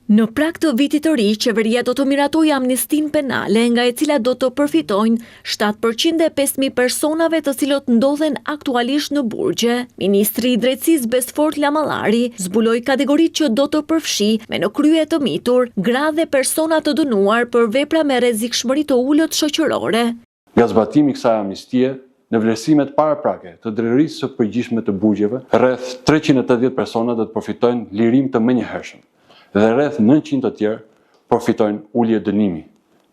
Në prag të vitit të ri, qeveria do të miratojë amnistin penale nga e cila do të përfitojnë 705.000 personave të cilët ndodhen aktualisht në burgje. Ministri i Drejtësisë Besfort Lamallari zbuloi kategoritë që do të përfshi me në krye të mitur, gra dhe persona të dënuar për vepra me rrezikshmëri të ulët shoqërore. Nga zbatimi i kësaj amnistie, në vlerësimet paraprake të drejtorisë së përgjithshme të burgjeve, rreth 380 persona do të përfitojnë lirim të menjëhershëm dhe rreth 900 të tjerë përfitojnë ulje dënimi,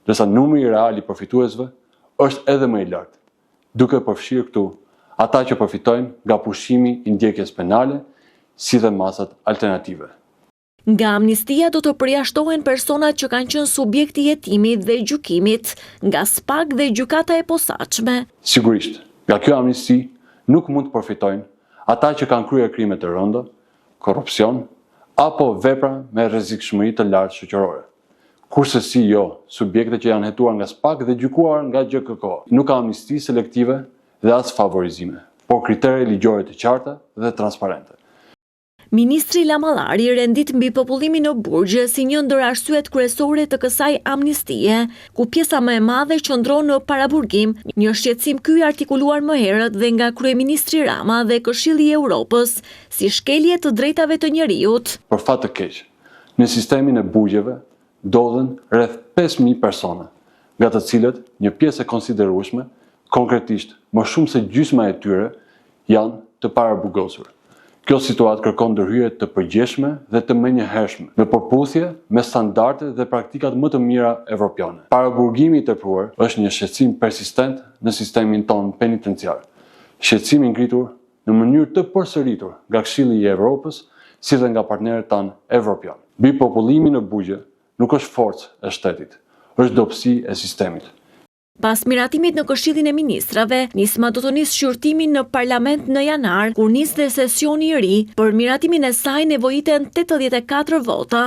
ndërsa numri real i përfituesve është edhe më i lartë, duke përfshirë këtu ata që përfitojnë nga pushimi i ndjekjes penale, si dhe masat alternative. Nga amnistia do të përjashtohen personat që kanë qenë subjekti i hetimit dhe gjykimit nga SPAK dhe gjykata e posaçme. Sigurisht, nga kjo amnisti nuk mund të përfitojnë ata që kanë kryer krime të rënda, korrupsion apo vepra me rrezikshmëri të lartë shoqërore. Kurse si jo, subjekte që janë hetuar nga SPAK dhe gjykuar nga GKK. Nuk ka amnisti selektive dhe as favorizime, por kritere ligjore të qarta dhe transparente. Ministri Lamallari rendit mbi popullimin në burgje si një ndër arsyet kryesore të kësaj amnistie, ku pjesa më e madhe qëndron në paraburgim, një shqetësim ky artikuluar më herët dhe nga kryeministri Rama dhe Këshilli i Evropës, si shkelje të drejtave të njerëzit. Për fat të keq, në sistemin e burgjeve ndodhen rreth 5.000 persona, nga të cilët një pjesë e konsiderueshme, konkretisht më shumë se gjysma e tyre, janë të paraburgosur. Kjo situatë kërkon ndërhyrje të përgjithshme dhe të menjëhershme, në përputhje me standardet dhe praktikat më të mira evropiane. Paraburgimi i tepruar është një shqetësim persistent në sistemin tonë penitenciar. Shqetësim i ngritur në mënyrë të përsëritur nga Këshilli i Evropës, si dhe nga partnerët tanë evropianë. Mbi popullimin në burgje nuk është forcë e shtetit, është dobësi e sistemit. Pas miratimit në Këshillin e Ministrave, nisma do të nisë shqyrtimin në parlament në janar, kur nis dhe sesioni i ri, për miratimin e saj nevojiten 84 vota.